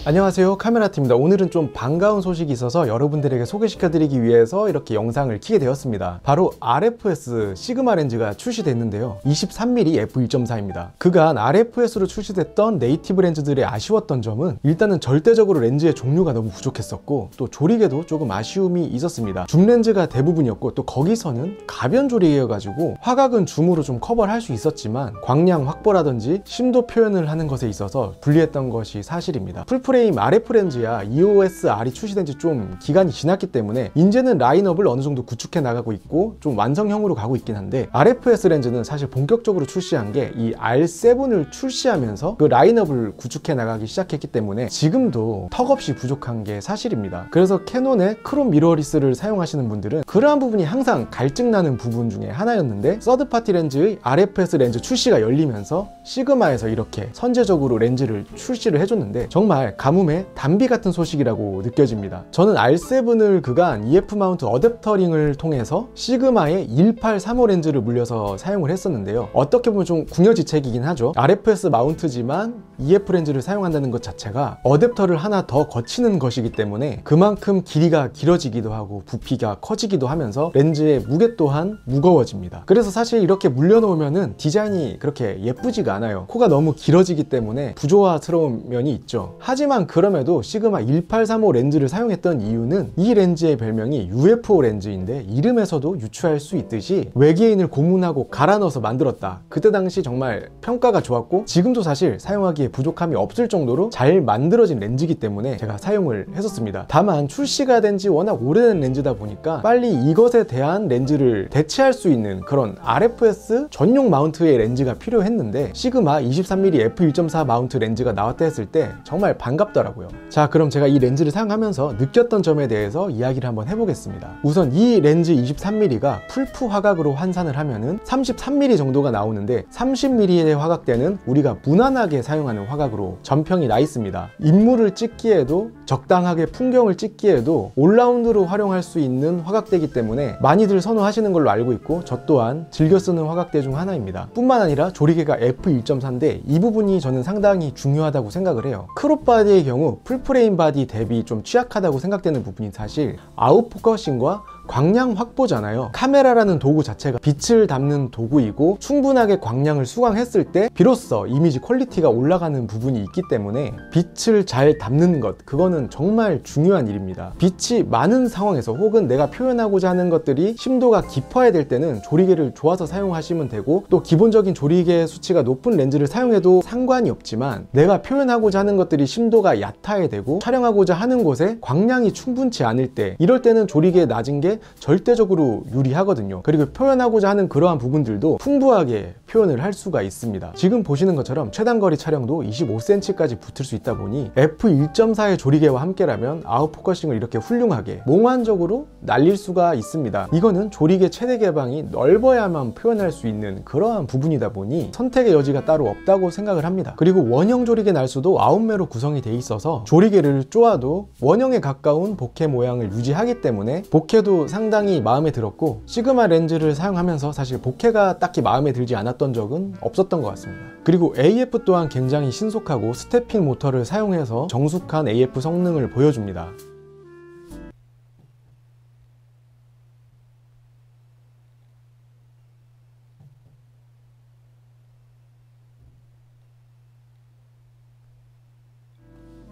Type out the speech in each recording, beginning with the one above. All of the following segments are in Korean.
안녕하세요, 카메라팀입니다. 오늘은 좀 반가운 소식이 있어서 여러분들에게 소개시켜드리기 위해서 이렇게 영상을 키게 되었습니다. 바로 RFS 시그마 렌즈가 출시됐는데요, 23mm f1.4입니다 그간 RFS로 출시됐던 네이티브 렌즈들의 아쉬웠던 점은 일단은 절대적으로 렌즈의 종류가 너무 부족했었고, 또 조리개도 조금 아쉬움이 있었습니다. 줌 렌즈가 대부분이었고, 또 거기서는 가변 조리개여가지고 화각은 줌으로 좀 커버를 할 수 있었지만 광량 확보라든지 심도 표현을 하는 것에 있어서 불리했던 것이 사실입니다. 풀프레임 RF 렌즈야 EOS R이 출시된 지 좀 기간이 지났기 때문에 이제는 라인업을 어느 정도 구축해 나가고 있고 좀 완성형으로 가고 있긴 한데, RFS 렌즈는 사실 본격적으로 출시한 게 이 R7을 출시하면서 그 라인업을 구축해 나가기 시작했기 때문에 지금도 턱없이 부족한 게 사실입니다. 그래서 캐논의 크롬 미러리스를 사용하시는 분들은 그러한 부분이 항상 갈증나는 부분 중에 하나였는데, 서드파티 렌즈의 RFS 렌즈 출시가 열리면서 시그마에서 이렇게 선제적으로 렌즈를 출시를 해줬는데 정말 가뭄의 단비 같은 소식이라고 느껴집니다. 저는 R7을 그간 EF 마운트 어댑터링을 통해서 시그마의 1835 렌즈를 물려서 사용을 했었는데요, 어떻게 보면 좀 궁여지책이긴 하죠. RFS 마운트지만 EF 렌즈를 사용한다는 것 자체가 어댑터를 하나 더 거치는 것이기 때문에 그만큼 길이가 길어지기도 하고 부피가 커지기도 하면서 렌즈의 무게 또한 무거워집니다. 그래서 사실 이렇게 물려놓으면은 디자인이 그렇게 예쁘지가 않아요. 코가 너무 길어지기 때문에 부조화스러운 면이 있죠. 하지만 그럼에도 시그마 1835 렌즈를 사용했던 이유는 이 렌즈의 별명이 UFO 렌즈인데, 이름에서도 유추할 수 있듯이 외계인을 고문하고 갈아 넣어서 만들었다. 그때 당시 정말 평가가 좋았고 지금도 사실 사용하기에 부족함이 없을 정도로 잘 만들어진 렌즈이기 때문에 제가 사용을 했었습니다. 다만 출시가 된 지 워낙 오래된 렌즈다 보니까 빨리 이것에 대한 렌즈를 대체할 수 있는 그런 RFS 전용 마운트의 렌즈가 필요했는데, 시그마 23mm f1.4 마운트 렌즈가 나왔다 했을 때 정말 반갑더라고요. 자, 그럼 제가 이 렌즈를 사용하면서 느꼈던 점에 대해서 이야기를 한번 해보겠습니다. 우선 이 렌즈 23mm가 풀프 화각으로 환산을 하면은 33mm 정도가 나오는데, 30mm의 화각대는 우리가 무난하게 사용하는 화각으로 전평이 나 있습니다. 인물을 찍기에도 적당하게 풍경을 찍기에도 올라운드로 활용할 수 있는 화각대이기 때문에 많이들 선호하시는 걸로 알고 있고, 저 또한 즐겨 쓰는 화각대 중 하나입니다. 뿐만 아니라 조리개가 f1.4인데 이 부분이 저는 상당히 중요하다고 생각을 해요. 크롭 바디의 경우 풀프레임 바디 대비 좀 취약하다고 생각되는 부분이 사실 아웃포커싱과 광량 확보잖아요. 카메라라는 도구 자체가 빛을 담는 도구이고 충분하게 광량을 수강했을 때 비로소 이미지 퀄리티가 올라가는 부분이 있기 때문에 빛을 잘 담는 것, 그거는 정말 중요한 일입니다. 빛이 많은 상황에서 혹은 내가 표현하고자 하는 것들이 심도가 깊어야 될 때는 조리개를 좋아서 사용하시면 되고, 또 기본적인 조리개 수치가 높은 렌즈를 사용해도 상관이 없지만 내가 표현하고자 하는 것들이 심도가 얕아야 되고 촬영하고자 하는 곳에 광량이 충분치 않을 때, 이럴 때는 조리개 낮은 게 절대적으로 유리하거든요. 그리고 표현하고자 하는 그러한 부분들도 풍부하게 표현을 할 수가 있습니다. 지금 보시는 것처럼 최단거리 촬영도 25cm까지 붙을 수 있다 보니 f1.4의 조리개와 함께라면 아웃포커싱을 이렇게 훌륭하게 몽환적으로 날릴 수가 있습니다. 이거는 조리개 최대 개방이 넓어야만 표현할 수 있는 그러한 부분이다 보니 선택의 여지가 따로 없다고 생각을 합니다. 그리고 원형 조리개 날수도 9매로 구성이 돼 있어서 조리개를 쪼아도 원형에 가까운 보케 모양을 유지하기 때문에 보케도 상당히 마음에 들었고, 시그마 렌즈를 사용하면서 사실 보케가 딱히 마음에 들지 않았던 적은 없었던 것 같습니다. 그리고 AF 또한 굉장히 신속하고 스태핑 모터를 사용해서 정숙한 AF 성능을 보여줍니다.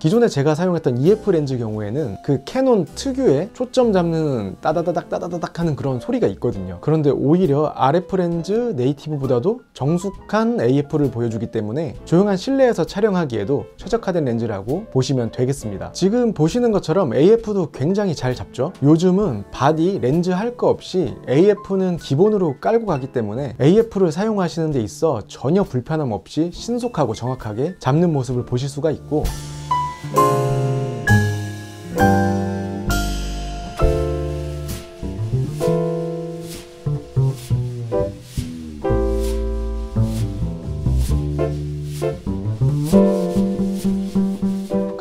기존에 제가 사용했던 EF 렌즈 경우에는 그 캐논 특유의 초점 잡는 따다다닥 따다다닥 하는 그런 소리가 있거든요. 그런데 오히려 RF 렌즈 네이티브보다도 정숙한 AF를 보여주기 때문에 조용한 실내에서 촬영하기에도 최적화된 렌즈라고 보시면 되겠습니다. 지금 보시는 것처럼 AF도 굉장히 잘 잡죠. 요즘은 바디 렌즈 할 거 없이 AF는 기본으로 깔고 가기 때문에 AF를 사용하시는 데 있어 전혀 불편함 없이 신속하고 정확하게 잡는 모습을 보실 수가 있고,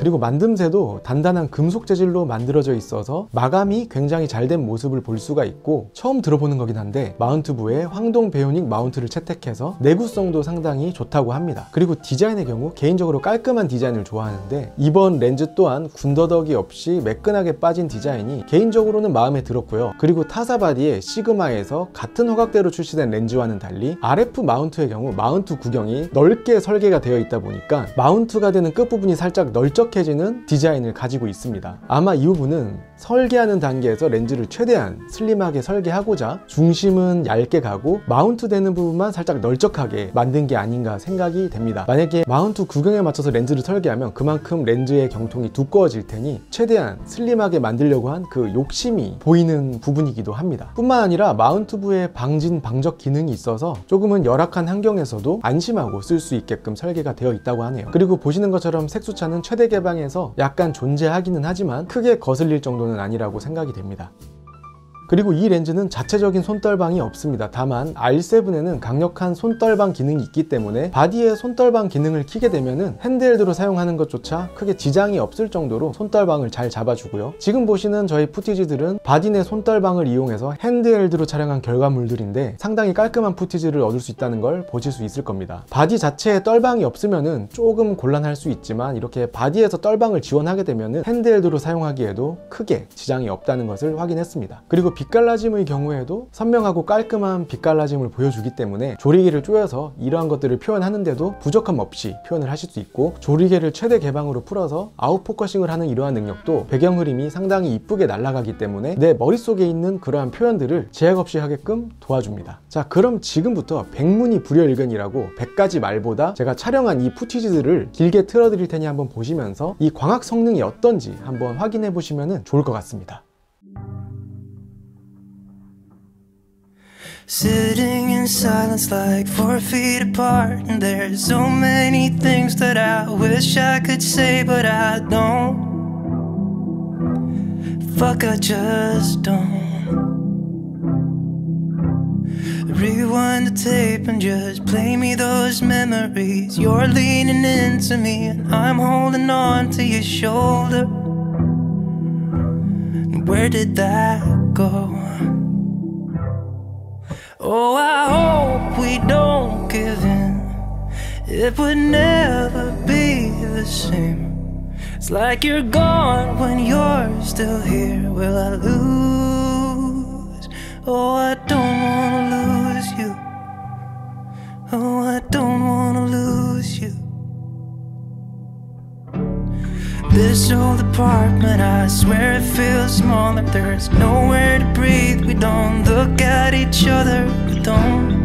그리고 만듦새도 단단한 금속 재질로 만들어져 있어서 마감이 굉장히 잘 된 모습을 볼 수가 있고, 처음 들어보는 거긴 한데 마운트부에 황동 베오닉 마운트를 채택해서 내구성도 상당히 좋다고 합니다. 그리고 디자인의 경우 개인적으로 깔끔한 디자인을 좋아하는데 이번 렌즈 또한 군더더기 없이 매끈하게 빠진 디자인이 개인적으로는 마음에 들었고요. 그리고 타사 바디의 시그마에서 같은 허각대로 출시된 렌즈와는 달리 RF 마운트의 경우 마운트 구경이 넓게 설계가 되어 있다 보니까 마운트가 되는 끝부분이 살짝 널쩍해지는 디자인을 가지고 있습니다. 아마 이 부분은 설계하는 단계에서 렌즈를 최대한 슬림하게 설계하고자 중심은 얇게 가고 마운트 되는 부분만 살짝 널쩍하게 만든 게 아닌가 생각이 됩니다. 만약에 마운트 구경에 맞춰서 렌즈를 설계하면 그만큼 렌즈의 경통이 두꺼워질 테니 최대한 슬림하게 만들려고 한 그 욕심이 보이는 부분이기도 합니다. 뿐만 아니라 마운트부에 방진 방적 기능이 있어서 조금은 열악한 환경에서도 안심하고 쓸 수 있게끔 설계가 되어 있다고 하네요. 그리고 보시는 것처럼 색수차는 최대 개방에서 약간 존재하기는 하지만 크게 거슬릴 정도는 아니라고 생각이 됩니다. 그리고 이 렌즈는 자체적인 손떨방이 없습니다. 다만 R7에는 강력한 손떨방 기능이 있기 때문에 바디에 손떨방 기능을 켜게 되면은 핸드헬드로 사용하는 것조차 크게 지장이 없을 정도로 손떨방을 잘 잡아주고요. 지금 보시는 저희 푸티지들은 바디 내 손떨방을 이용해서 핸드헬드로 촬영한 결과물들인데 상당히 깔끔한 푸티지를 얻을 수 있다는 걸 보실 수 있을 겁니다. 바디 자체에 떨방이 없으면은 조금 곤란할 수 있지만 이렇게 바디에서 떨방을 지원하게 되면은 핸드헬드로 사용하기에도 크게 지장이 없다는 것을 확인했습니다. 그리고 빛갈라짐의 경우에도 선명하고 깔끔한 빛갈라짐을 보여주기 때문에 조리개를 조여서 이러한 것들을 표현하는데도 부족함 없이 표현을 하실 수 있고, 조리개를 최대 개방으로 풀어서 아웃포커싱을 하는 이러한 능력도 배경 흐림이 상당히 이쁘게 날아가기 때문에 내 머릿속에 있는 그러한 표현들을 제약 없이 하게끔 도와줍니다. 자, 그럼 지금부터 백문이 불여일견이라고 100가지 말보다 제가 촬영한 이 푸티지들을 길게 틀어드릴 테니 한번 보시면서 이 광학 성능이 어떤지 한번 확인해 보시면 좋을 것 같습니다. Sitting in silence like 4 feet apart, and there's so many things that I wish I could say, but I don't. Fuck, I just don't. Rewind the tape and just play me those memories. You're leaning into me and I'm holding on to your shoulder. Where did that go? Oh, I hope we don't give in. It would never be the same. It's like you're gone when you're still here. Will I lose? Oh, I don't wanna lose you. Oh, I don't wanna lose you. This old apartment, I swear it feels smaller. There's nowhere to breathe. We don't look at each other. We don't.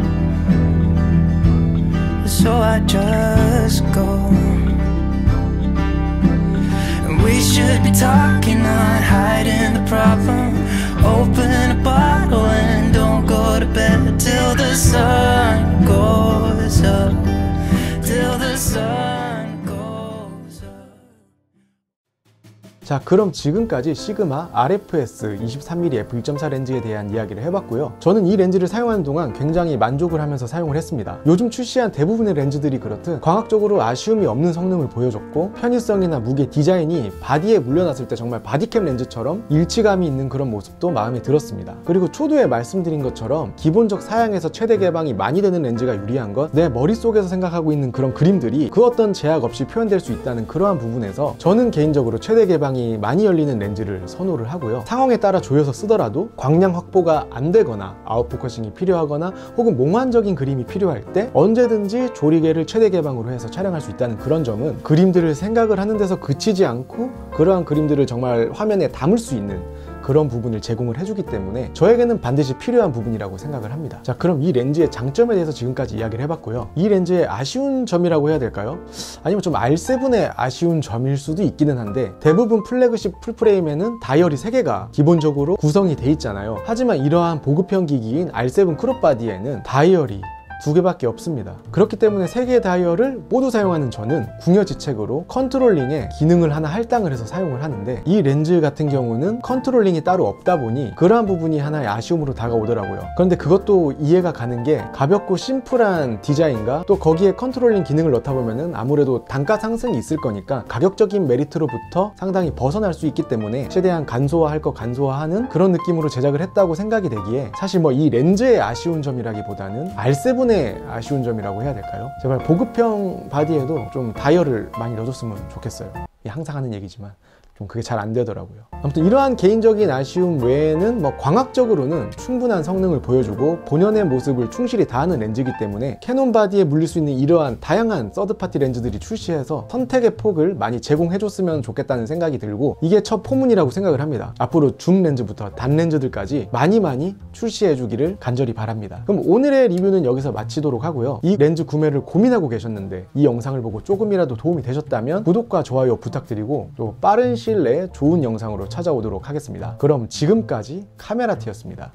So I just go. And we should be talking, not hiding the problem. Open a bottle and don't go to bed till the sun goes up. Till the sun. 자, 그럼 지금까지 시그마 RFS 23mm f1.4 렌즈에 대한 이야기를 해봤고요. 저는 이 렌즈를 사용하는 동안 굉장히 만족을 하면서 사용을 했습니다. 요즘 출시한 대부분의 렌즈들이 그렇듯 광학적으로 아쉬움이 없는 성능을 보여줬고, 편의성이나 무게, 디자인이 바디에 물려놨을 때 정말 바디캠 렌즈처럼 일치감이 있는 그런 모습도 마음에 들었습니다. 그리고 초두에 말씀드린 것처럼 기본적 사양에서 최대 개방이 많이 되는 렌즈가 유리한 것, 내 머릿속에서 생각하고 있는 그런 그림들이 그 어떤 제약 없이 표현될 수 있다는 그러한 부분에서 저는 개인적으로 최대 개방이 많이 열리는 렌즈를 선호를 하고요. 상황에 따라 조여서 쓰더라도 광량 확보가 안 되거나 아웃포커싱이 필요하거나 혹은 몽환적인 그림이 필요할 때 언제든지 조리개를 최대 개방으로 해서 촬영할 수 있다는 그런 점은 그림들을 생각을 하는 데서 그치지 않고 그러한 그림들을 정말 화면에 담을 수 있는 그런 부분을 제공을 해주기 때문에 저에게는 반드시 필요한 부분이라고 생각을 합니다. 자, 그럼 이 렌즈의 장점에 대해서 지금까지 이야기를 해봤고요. 이 렌즈의 아쉬운 점이라고 해야 될까요? 아니면 좀 R7의 아쉬운 점일 수도 있기는 한데, 대부분 플래그십 풀프레임에는 다이얼이 3개가 기본적으로 구성이 돼 있잖아요. 하지만 이러한 보급형 기기인 R7 크롭바디에는 다이얼이 두 개밖에 없습니다. 그렇기 때문에 세 개의 다이얼을 모두 사용하는 저는 궁여지책으로 컨트롤링에 기능을 하나 할당을 해서 사용을 하는데, 이 렌즈 같은 경우는 컨트롤링이 따로 없다 보니 그러한 부분이 하나의 아쉬움으로 다가오더라고요. 그런데 그것도 이해가 가는 게, 가볍고 심플한 디자인과 또 거기에 컨트롤링 기능을 넣다 보면은 아무래도 단가 상승이 있을 거니까 가격적인 메리트로부터 상당히 벗어날 수 있기 때문에 최대한 간소화할 거 간소화하는 그런 느낌으로 제작을 했다고 생각이 되기에, 사실 뭐 이 렌즈의 아쉬운 점이라기보다는 R7의 아쉬운 점이라고 해야 될까요? 제발 보급형 바디에도 좀 다이얼을 많이 넣어줬으면 좋겠어요. 항상 하는 얘기지만 좀 그게 잘 안 되더라고요. 아무튼 이러한 개인적인 아쉬움 외에는 뭐 광학적으로는 충분한 성능을 보여주고 본연의 모습을 충실히 다하는 렌즈이기 때문에 캐논 바디에 물릴 수 있는 이러한 다양한 서드파티 렌즈들이 출시해서 선택의 폭을 많이 제공해줬으면 좋겠다는 생각이 들고, 이게 첫 포문이라고 생각을 합니다. 앞으로 줌 렌즈부터 단 렌즈들까지 많이 출시해주기를 간절히 바랍니다. 그럼 오늘의 리뷰는 여기서 마치도록 하고요. 이 렌즈 구매를 고민하고 계셨는데 이 영상을 보고 조금이라도 도움이 되셨다면 구독과 좋아요 부탁드리고, 또 빠른 시일 내에 좋은 영상으로 찾아오도록 하겠습니다. 그럼 지금까지 카메라티였습니다.